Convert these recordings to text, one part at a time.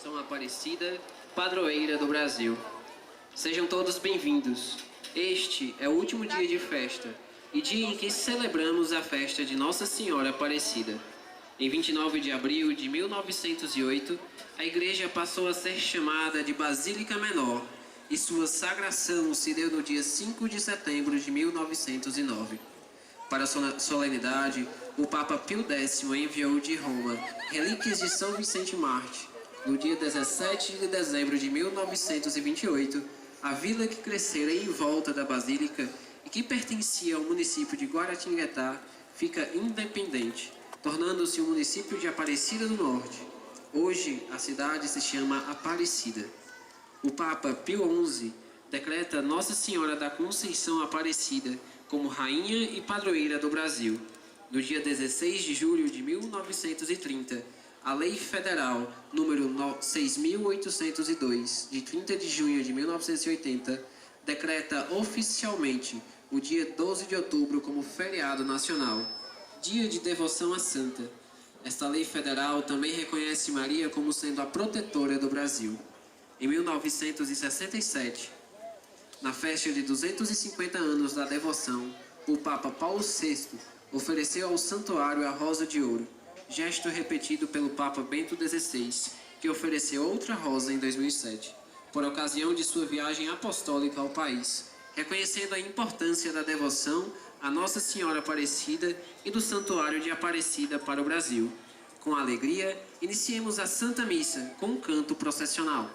Conceição Aparecida, padroeira do Brasil. Sejam todos bem-vindos. Este é o último dia de festa e dia em que celebramos a festa de Nossa Senhora Aparecida. Em 29 de abril de 1908, a igreja passou a ser chamada de Basílica Menor e sua sagração se deu no dia 5 de setembro de 1909. Para a solenidade, o Papa Pio X enviou de Roma relíquias de São Vicente Mártir. No dia 17 de dezembro de 1928, a vila que crescera em volta da Basílica e que pertencia ao município de Guaratinguetá fica independente, tornando-se o município de Aparecida do Norte. Hoje, a cidade se chama Aparecida. O Papa Pio XI decreta Nossa Senhora da Conceição Aparecida como rainha e padroeira do Brasil. No dia 16 de julho de 1930, a Lei Federal número 6.802, de 30 de junho de 1980, decreta oficialmente o dia 12 de outubro como feriado nacional, dia de devoção à Santa. Esta lei federal também reconhece Maria como sendo a protetora do Brasil. Em 1967, na festa de 250 anos da devoção, o Papa Paulo VI ofereceu ao santuário a rosa de ouro, gesto repetido pelo Papa Bento XVI, que ofereceu outra rosa em 2007, por ocasião de sua viagem apostólica ao país, reconhecendo a importância da devoção a Nossa Senhora Aparecida e do Santuário de Aparecida para o Brasil. Com alegria, iniciemos a Santa Missa com um canto processional.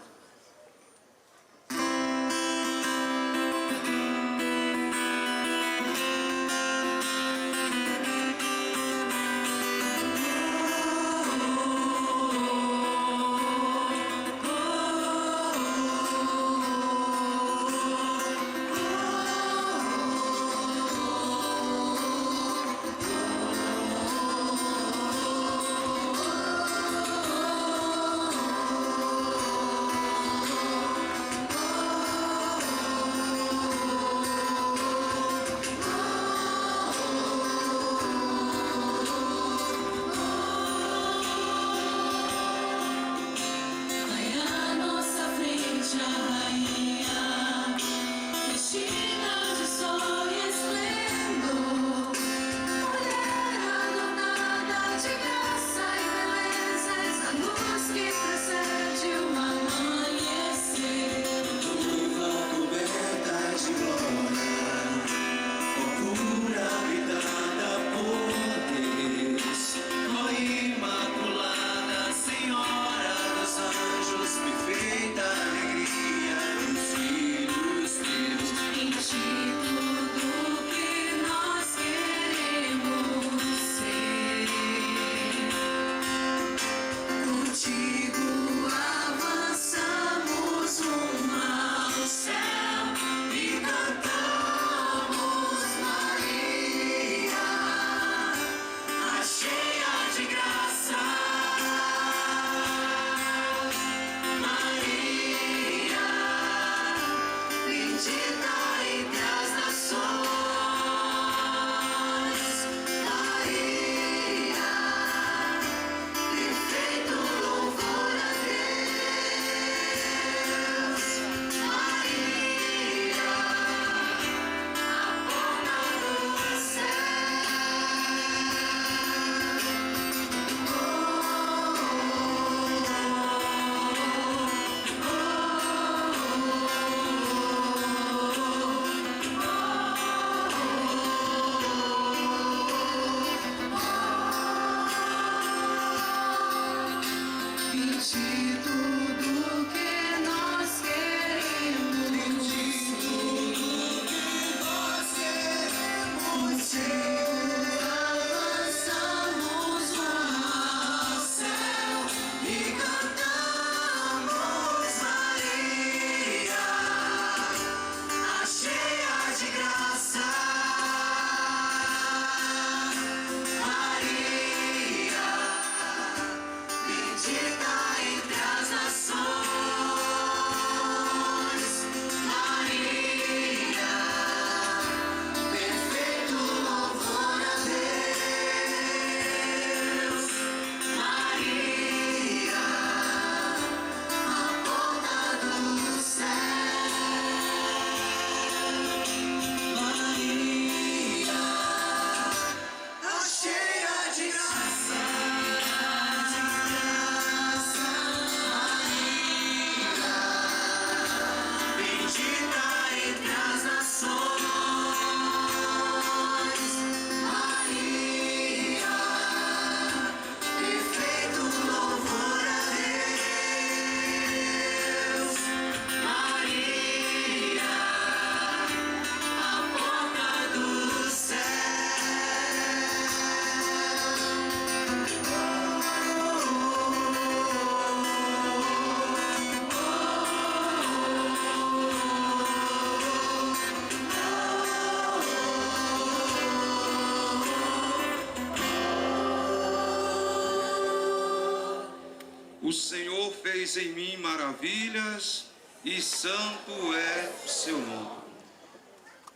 fez em mim maravilhas e santo é o seu nome.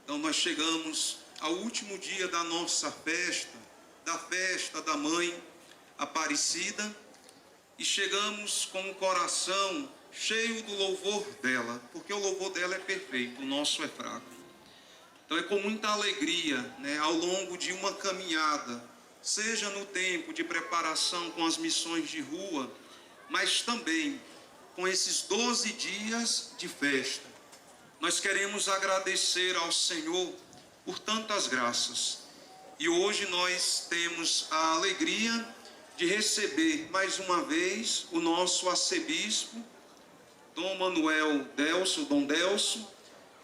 Então nós chegamos ao último dia da nossa festa, da festa da Mãe Aparecida, e chegamos com o coração cheio do louvor dela, porque o louvor dela é perfeito, o nosso é fraco. Então é com muita alegria, ao longo de uma caminhada, seja no tempo de preparação com as missões de rua, mas também com esses 12 dias de festa, nós queremos agradecer ao Senhor por tantas graças. E hoje nós temos a alegria de receber mais uma vez o nosso arcebispo, Dom Manuel Delso, Dom Delso,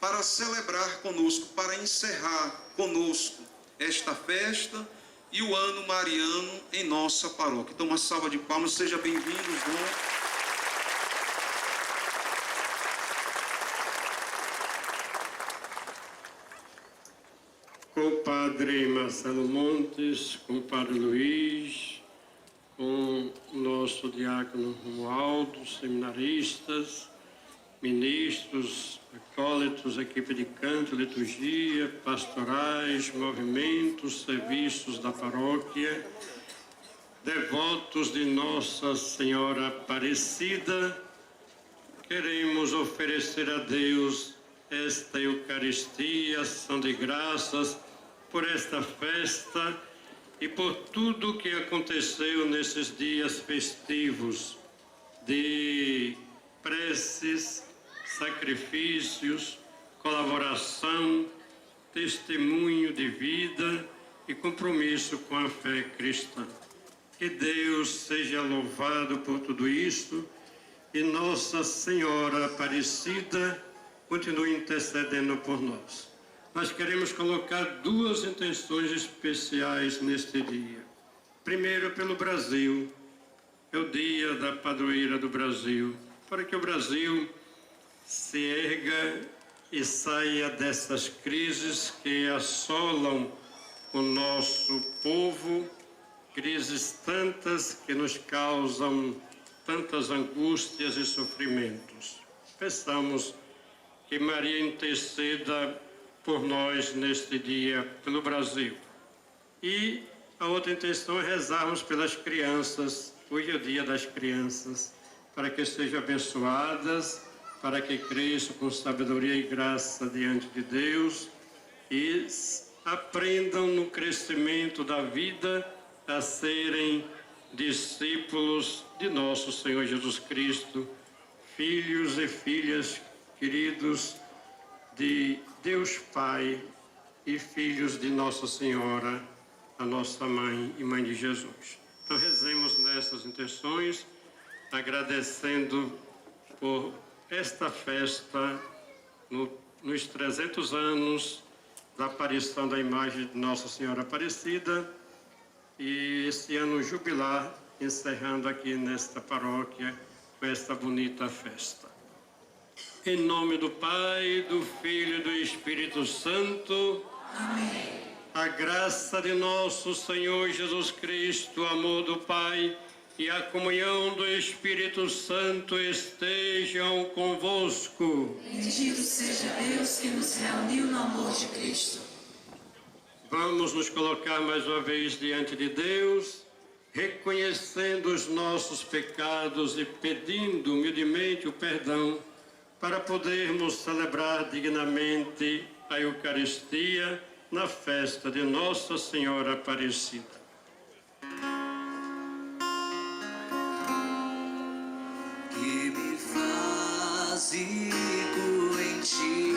para celebrar conosco, para encerrar conosco esta festa e o ano mariano em nossa paróquia. Então uma salva de palmas, seja bem-vindo, Dom. Com o padre Marcelo Montes, com o padre Luiz, com o nosso diácono Romualdo, seminaristas, ministros, acólitos, equipe de canto, liturgia, pastorais, movimentos, serviços da paróquia, devotos de Nossa Senhora Aparecida, queremos oferecer a Deus esta Eucaristia, ação de graças, por esta festa e por tudo que aconteceu nesses dias festivos de preces, sacrifícios, colaboração, testemunho de vida e compromisso com a fé cristã. Que Deus seja louvado por tudo isso e Nossa Senhora Aparecida continue intercedendo por nós. Nós queremos colocar duas intenções especiais neste dia. Primeiro, pelo Brasil. É o dia da padroeira do Brasil, para que o Brasil se erga e saia dessas crises que assolam o nosso povo, crises tantas que nos causam tantas angústias e sofrimentos. Peçamos que Maria interceda por nós neste dia, pelo Brasil. E a outra intenção é rezarmos pelas crianças. Hoje é o dia das crianças, para que sejam abençoadas, para que cresçam com sabedoria e graça diante de Deus e aprendam no crescimento da vida a serem discípulos de nosso Senhor Jesus Cristo, filhos e filhas queridos de Deus Pai e filhos de Nossa Senhora, a nossa Mãe e Mãe de Jesus. Então rezemos nessas intenções, agradecendo por esta festa, nos 300 anos da aparição da imagem de Nossa Senhora Aparecida, e esse ano jubilar, encerrando aqui nesta paróquia com esta bonita festa. Em nome do Pai, do Filho e do Espírito Santo. Amém. A graça de nosso Senhor Jesus Cristo, o amor do Pai e a comunhão do Espírito Santo estejam convosco. Bendito seja Deus que nos reuniu no amor de Cristo. Vamos nos colocar mais uma vez diante de Deus, reconhecendo os nossos pecados e pedindo humildemente o perdão, para podermos celebrar dignamente a Eucaristia na festa de Nossa Senhora Aparecida. Que me faz rico em ti,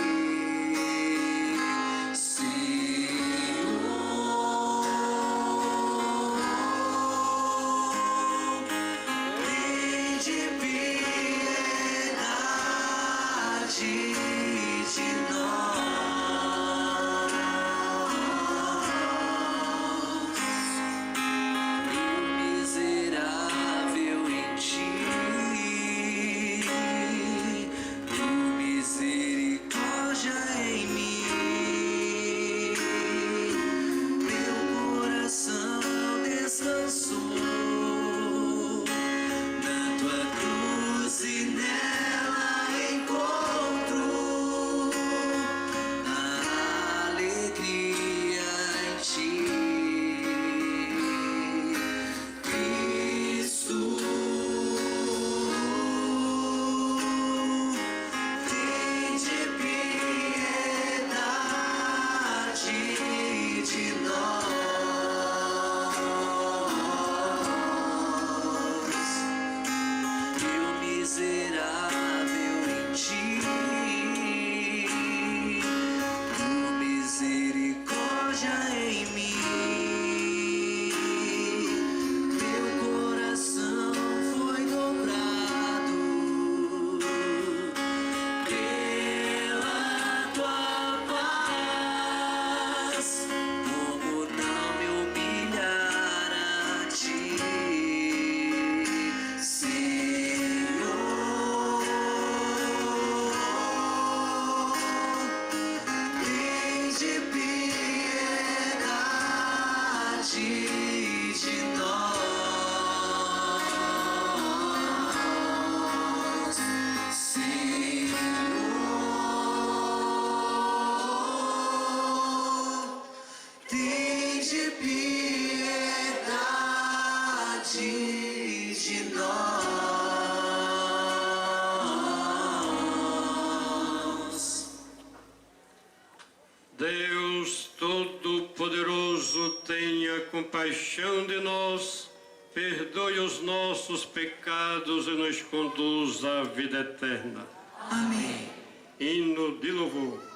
Deus Todo-Poderoso, tenha compaixão de nós, perdoe os nossos pecados e nos conduza à vida eterna. Amém. Hino de louvor.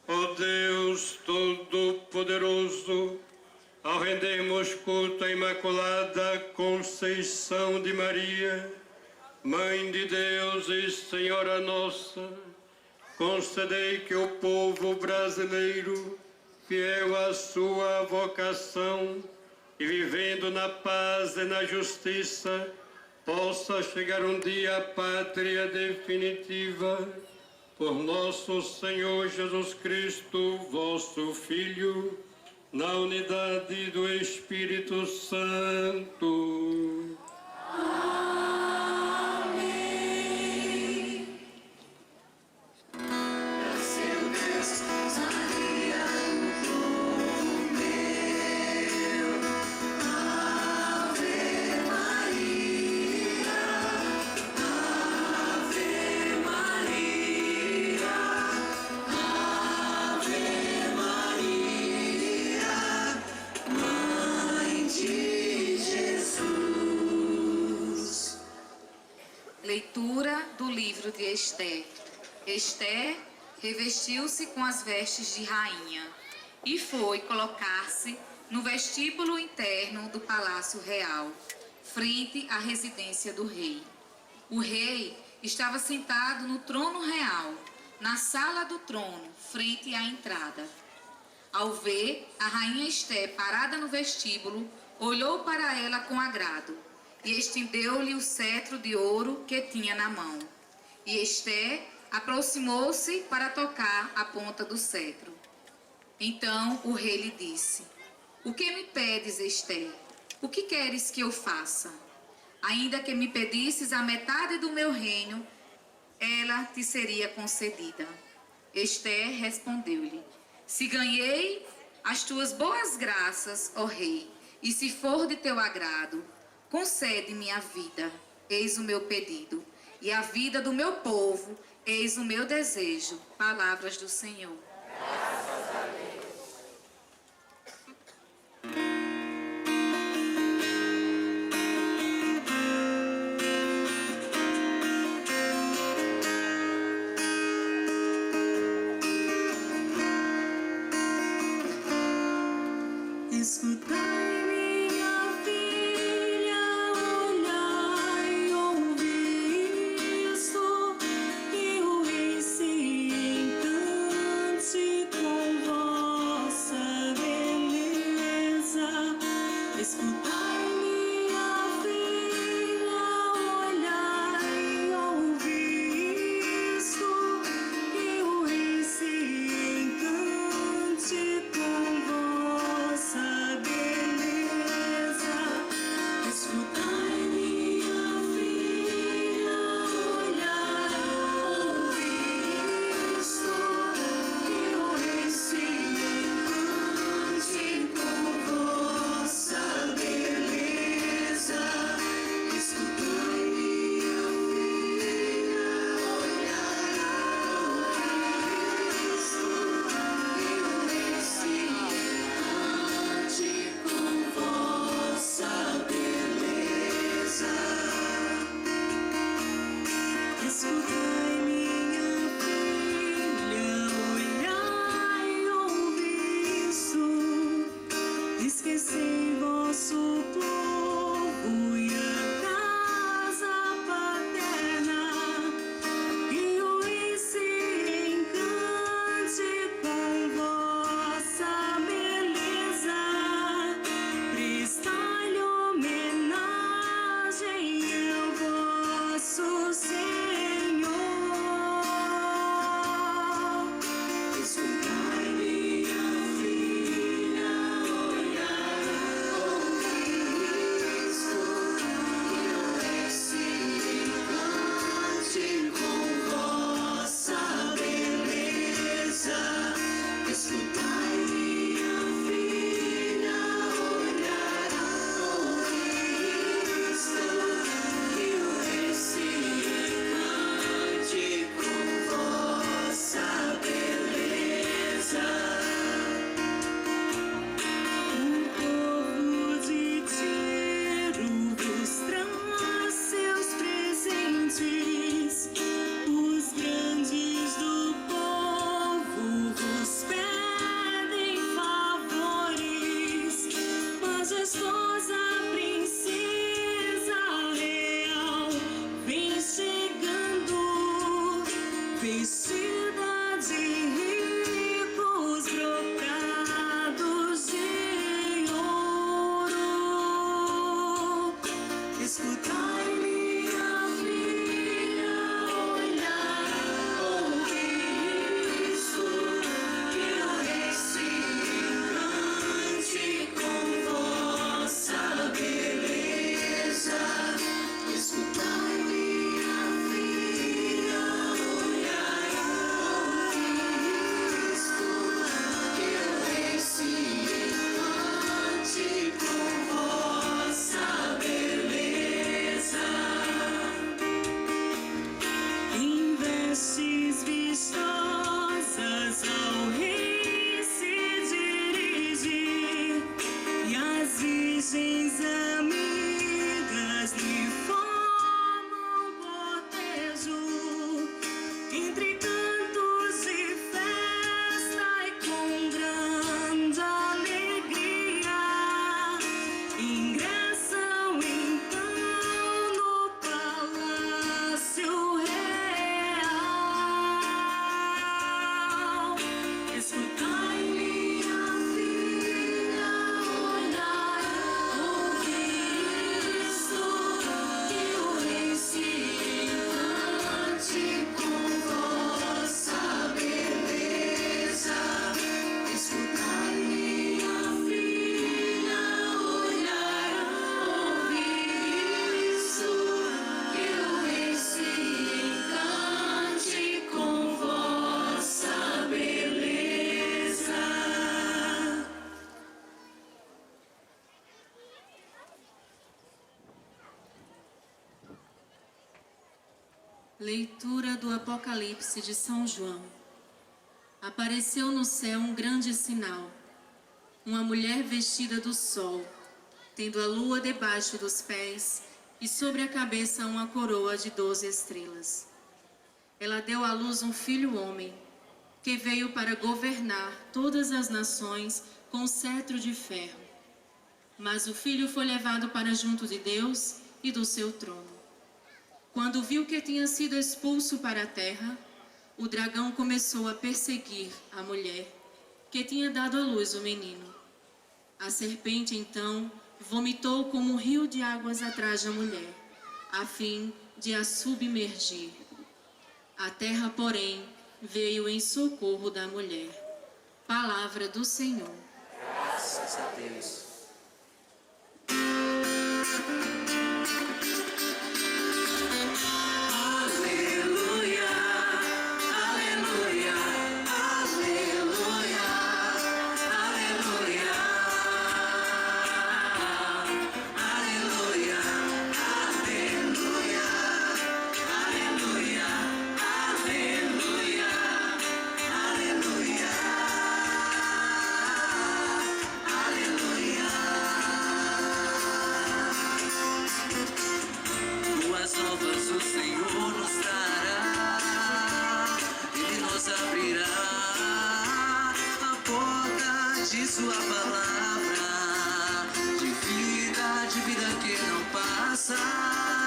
Ó Deus Todo-Poderoso, ao rendermos culto à Imaculada Conceição de Maria, Mãe de Deus e Senhora nossa, concedei que o povo brasileiro, fiel à sua vocação e vivendo na paz e na justiça, possa chegar um dia à pátria definitiva. Por nosso Senhor Jesus Cristo, vosso Filho, na unidade do Espírito Santo. Amém. Seu Deus, Maria, o povo meu. Ave Maria, Ave Maria, Ave Maria, Mãe de Jesus. Leitura do livro de Ester. Ester revestiu-se com as vestes de rainha e foi colocar-se no vestíbulo interno do palácio real, frente à residência do rei. O rei estava sentado no trono real, na sala do trono, frente à entrada. Ao ver a rainha Esté parada no vestíbulo, olhou para ela com agrado e estendeu-lhe o cetro de ouro que tinha na mão. E Esté aproximou-se para tocar a ponta do cetro. Então o rei lhe disse: O que me pedes, Esté? O que queres que eu faça? Ainda que me pedisses a metade do meu reino, ela te seria concedida. Esté respondeu-lhe: Se ganhei as tuas boas graças, ó rei, e se for de teu agrado, concede-me a vida, eis o meu pedido, e a vida do meu povo, eis o meu desejo. Palavras do Senhor. Escutai, minha filha, olhai, ouvi isto, e o rei se encante com vossa beleza. Escutai, minha filha, olhai, ouvi isto, e o rei se encante com vossa beleza. Escutai, minha filha, olhai, ouvi isto, e o rei se encante com vossa beleza. Escutai, minha filha, olhai, ouvi isto, e o rei se encante com vossa beleza. Escutai, minha filha, olhai, ouvi isso. Esquecei vosso povo e a casa paterna, e o rei se encante com vossa beleza. Prestai-lhe homenagem ao vosso Senhor. Escutai, minha filha, olhai, ouvi isto, e o rei se encante com vossa beleza. Escutai, minha filha, olhai, ouvi isto, e o rei se encante com vossa beleza. O povo de Tiro vos traz seus presentes, os grandes do povo vos pedem favores, majestosa princesa real vem chegando, vestida de ricos brocados de ouro. Escutai, minha filha, olhai, ouvi isto, que o rei se encante com vossa beleza. Escutai, minha filha, olhai, Leitura do Apocalipse de São João. Apareceu no céu um grande sinal, uma mulher vestida do sol, tendo a lua debaixo dos pés e sobre a cabeça uma coroa de 12 estrelas. Ela deu à luz um filho homem, que veio para governar todas as nações com cetro de ferro. Mas o filho foi levado para junto de Deus e do seu trono. Quando viu que tinha sido expulso para a terra, o dragão começou a perseguir a mulher, que tinha dado à luz o menino. A serpente, então, vomitou como um rio de águas atrás da mulher, a fim de a submergir. A terra, porém, veio em socorro da mulher. Palavra do Senhor. Graças a Deus. Sua palavra de vida que não passa.